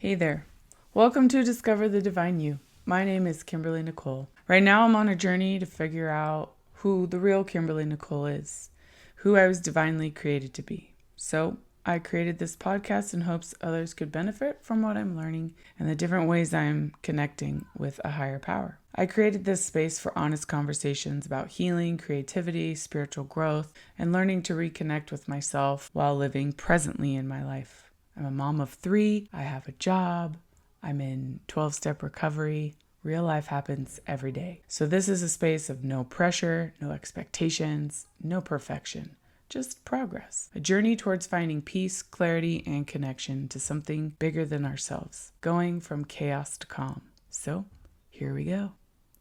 Hey there. Welcome to Discover the Divine You. My name is Kimberly Nicole. Right now I'm on a journey to figure out who the real Kimberly Nicole is, who I was divinely created to be. So I created this podcast in hopes others could benefit from what I'm learning and the different ways I'm connecting with a higher power. I created this space for honest conversations about healing, creativity, spiritual growth, and learning to reconnect with myself while living presently in my life. I'm a mom of 3. I have a job. I'm in 12-step recovery. Real life happens every day. So this is a space of no pressure, no expectations, no perfection, just progress. A journey towards finding peace, clarity, and connection to something bigger than ourselves, going from chaos to calm. So here we go.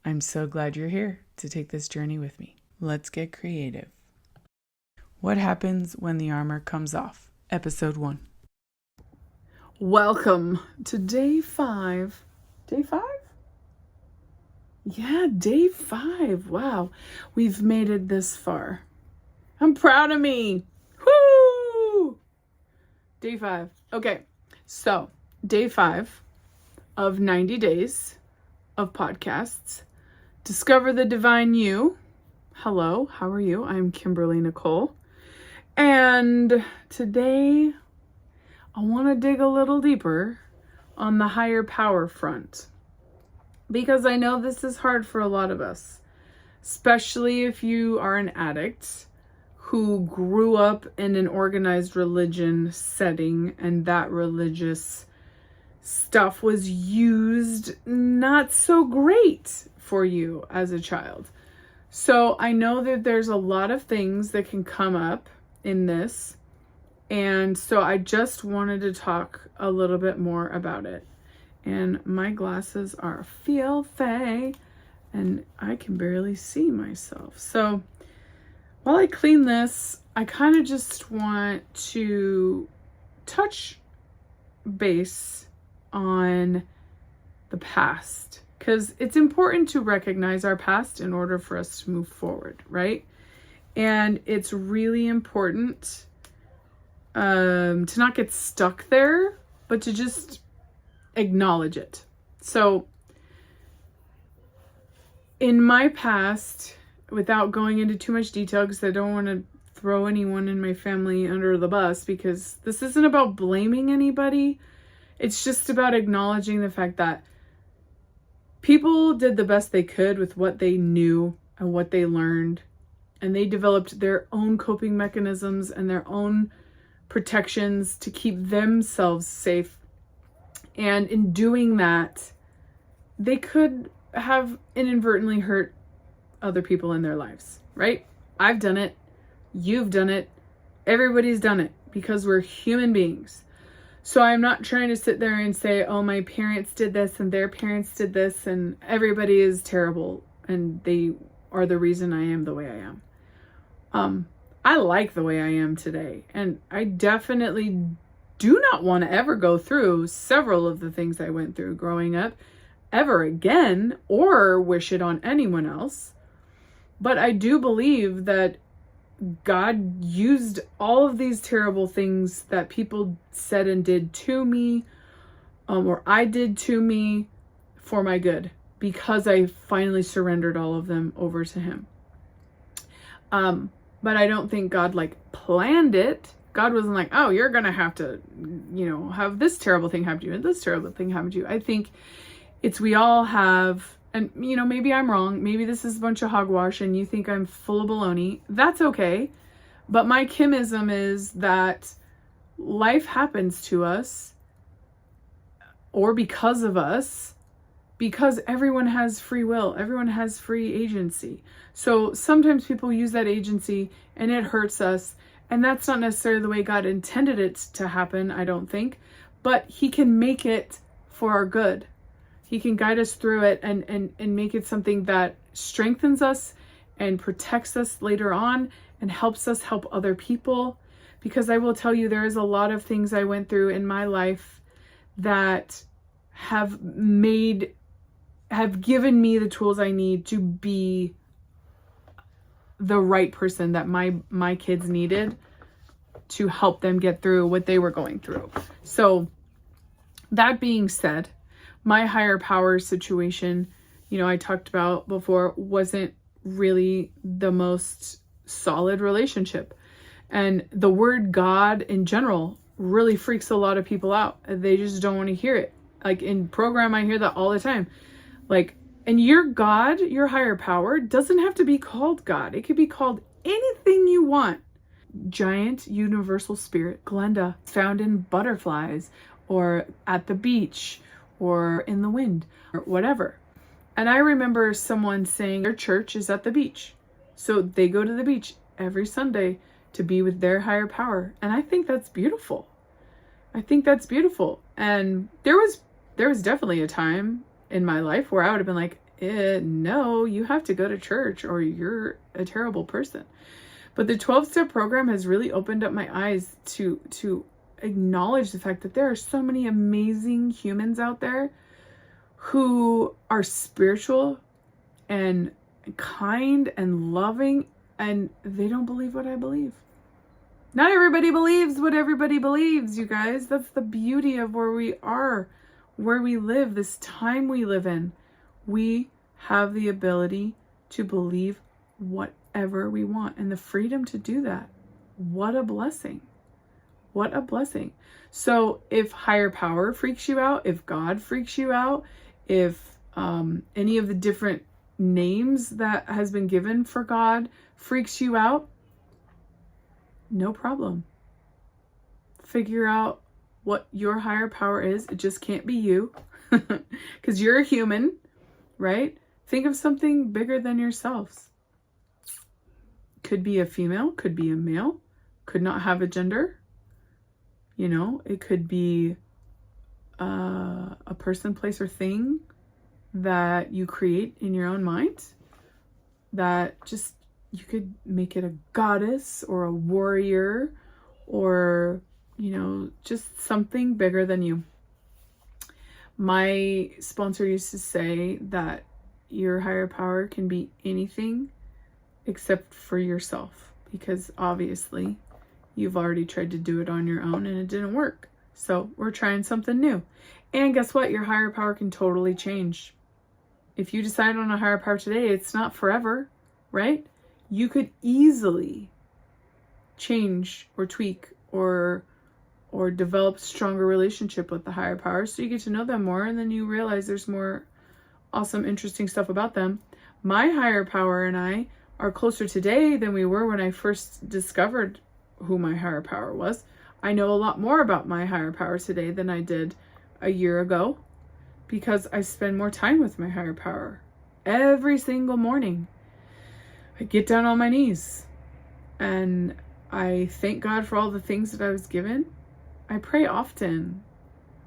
I'm so glad you're here to take this journey with me. Let's get creative. What happens when the armor comes off? Episode 1. Welcome to day 5. Day 5? Yeah, day 5. Wow. We've made it this far. I'm proud of me. Woo! Day 5. Okay. So, day 5 of 90 days of podcasts. Discover the Divine You. Hello, how are you? I'm Kimberly Nicole. And today I want to dig a little deeper on the higher power front, because I know this is hard for a lot of us, especially if you are an addict who grew up in an organized religion setting and that religious stuff was used not so great for you as a child. So I know that there's a lot of things that can come up in this. And so I just wanted to talk a little bit more about it. And my glasses are filthy and I can barely see myself. So while I clean this, I kind of just want to touch base on the past, because it's important to recognize our past in order for us to move forward, right? And it's really important to not get stuck there, but to just acknowledge it. So in my past, without going into too much detail, because I don't want to throw anyone in my family under the bus, because this isn't about blaming anybody. It's just about acknowledging the fact that people did the best they could with what they knew and what they learned, and they developed their own coping mechanisms and their own protections to keep themselves safe. And in doing that, they could have inadvertently hurt other people in their lives, right? I've done it. You've done it. Everybody's done it, because we're human beings. So I'm not trying to sit there and say, oh, my parents did this and their parents did this and everybody is terrible and they are the reason I am the way I am. I like the way I am today, and I definitely do not want to ever go through several of the things I went through growing up ever again, or wish it on anyone else. But I do believe that God used all of these terrible things that people said and did to me, or I did to me, for my good, because I finally surrendered all of them over to Him. But I don't think God planned it. God wasn't like, oh, you're going to have to, have this terrible thing happen to you and this terrible thing happen to you. I think we all have, and maybe I'm wrong. Maybe this is a bunch of hogwash and you think I'm full of baloney. That's okay. But my Kimism is that life happens to us, or because of us, because everyone has free will. Everyone has free agency. So sometimes people use that agency and it hurts us. And that's not necessarily the way God intended it to happen, I don't think. But He can make it for our good. He can guide us through it and make it something that strengthens us and protects us later on and helps us help other people. Because I will tell you, there is a lot of things I went through in my life that have given me the tools I need to be the right person that my kids needed to help them get through what they were going through. So That being said, my higher power situation, I talked about before, wasn't really the most solid relationship. And the word God in general really freaks a lot of people out. They just don't want to hear it. Like in program, I hear that all the time. Like, and your God, your higher power, doesn't have to be called God. It could be called anything you want. Giant universal spirit, Glenda, found in butterflies or at the beach or in the wind or whatever. And I remember someone saying their church is at the beach. So they go to the beach every Sunday to be with their higher power. And I think that's beautiful. I think that's beautiful. And there was definitely a time in my life where I would have been like, no, you have to go to church or you're a terrible person. But the 12-step program has really opened up my eyes to acknowledge the fact that there are so many amazing humans out there who are spiritual and kind and loving, and they don't believe what I believe. Not everybody believes what everybody believes, you guys. That's the beauty of where we are, where we live, this time we live in. We have the ability to believe whatever we want and the freedom to do that. What a blessing. What a blessing. So if higher power freaks you out, if God freaks you out, if any of the different names that has been given for God freaks you out, no problem. Figure out what your higher power is. It just can't be you because you're a human, right? Think of something bigger than yourselves. Could be a female, could be a male, could not have a gender. It could be a person, place, or thing that you create in your own mind that just, you could make it a goddess or a warrior or, just something bigger than you. My sponsor used to say that your higher power can be anything except for yourself, because obviously you've already tried to do it on your own and it didn't work. So we're trying something new. And guess what? Your higher power can totally change. If you decide on a higher power today, it's not forever, right? You could easily change or tweak or develop stronger relationship with the higher power, so you get to know them more, and then you realize there's more awesome, interesting stuff about them. My higher power and I are closer today than we were when I first discovered who my higher power was. I know a lot more about my higher power today than I did a year ago because I spend more time with my higher power. Every single morning, I get down on my knees and I thank God for all the things that I was given. I pray often.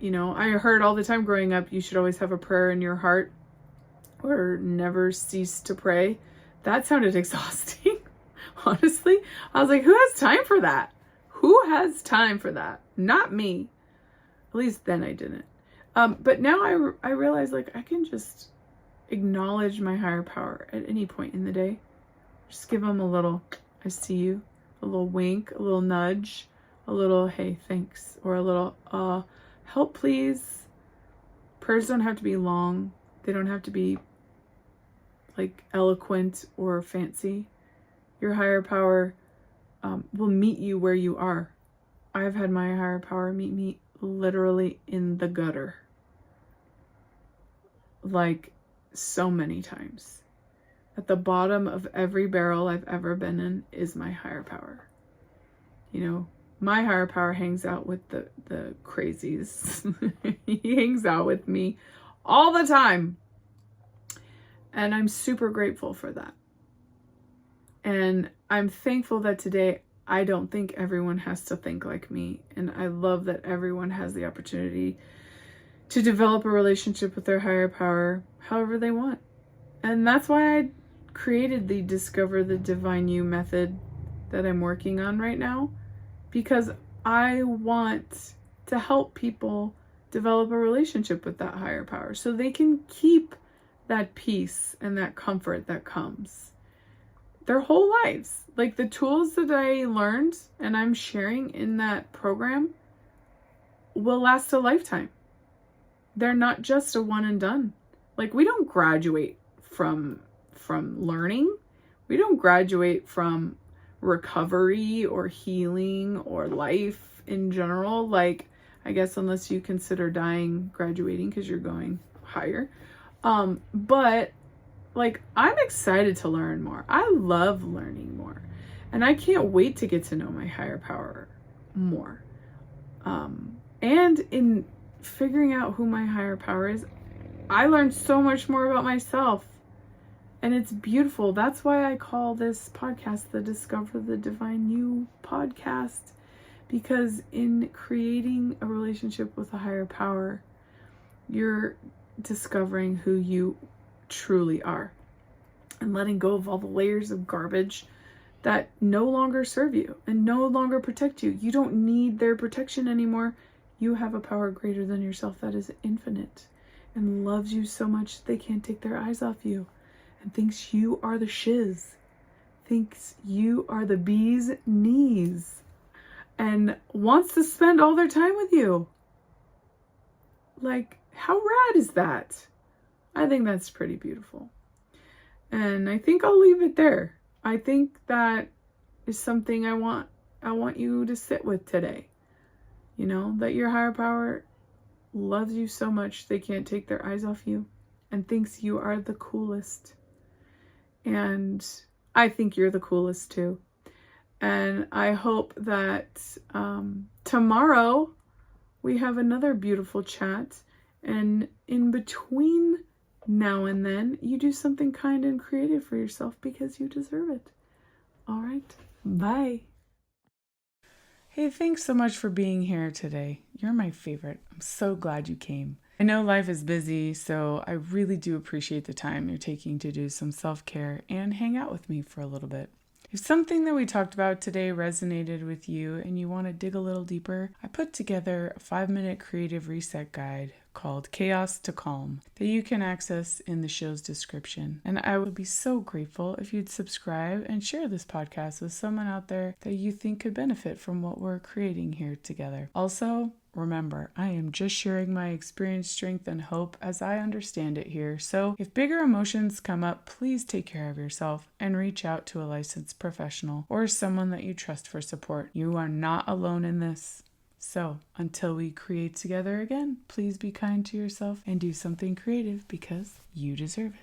I heard all the time growing up, you should always have a prayer in your heart or never cease to pray. That sounded exhausting. Honestly, I was like, who has time for that? Who has time for that? Not me. At least then I didn't. But now I realize, like, I can just acknowledge my higher power at any point in the day. Just give them a little, I see you, a little wink, a little nudge, a little, hey, thanks, or a little, help please. Prayers don't have to be long. They don't have to be like eloquent or fancy. Your higher power will meet you where you are. I've had my higher power meet me literally in the gutter. Like so many times. At the bottom of every barrel I've ever been in is my higher power. My higher power hangs out with the crazies. He hangs out with me all the time. And I'm super grateful for that. And I'm thankful that today I don't think everyone has to think like me. And I love that everyone has the opportunity to develop a relationship with their higher power however they want. And that's why I created the Discover the Divine You method that I'm working on right now, because I want to help people develop a relationship with that higher power so they can keep that peace and that comfort that comes their whole lives. Like the tools that I learned and I'm sharing in that program will last a lifetime. they're not just a one and done. Like, we don't graduate from learning. We don't graduate from recovery or healing or life in general. Like, I guess unless you consider dying graduating because you're going higher. But like, I'm excited to learn more. I love learning more. And I can't wait to get to know my higher power more. And in figuring out who my higher power is, I learned so much more about myself. And it's beautiful. That's why I call this podcast the Discover the Divine You podcast. Because in creating a relationship with a higher power, you're discovering who you truly are and letting go of all the layers of garbage that no longer serve you and no longer protect you. You don't need their protection anymore. You have a power greater than yourself that is infinite and loves you so much they can't take their eyes off you, and thinks you are the shiz, thinks you are the bee's knees, and wants to spend all their time with you. Like, how rad is that? I think that's pretty beautiful. And I think I'll leave it there. I think that is something I want you to sit with today. You know, that your higher power loves you so much they can't take their eyes off you and thinks you are the coolest. And I think you're the coolest too. And I hope that tomorrow we have another beautiful chat. And in between now and then, you do something kind and creative for yourself because you deserve it. All right. Bye. Hey, thanks so much for being here today. You're my favorite. I'm so glad you came. I know life is busy, so I really do appreciate the time you're taking to do some self-care and hang out with me for a little bit. If something that we talked about today resonated with you and you want to dig a little deeper, I put together a 5-minute creative reset guide called Chaos to Calm that you can access in the show's description. And I would be so grateful if you'd subscribe and share this podcast with someone out there that you think could benefit from what we're creating here together. Also, remember, I am just sharing my experience, strength, and hope as I understand it here. So if bigger emotions come up, please take care of yourself and reach out to a licensed professional or someone that you trust for support. You are not alone in this. So until we create together again, please be kind to yourself and do something creative because you deserve it.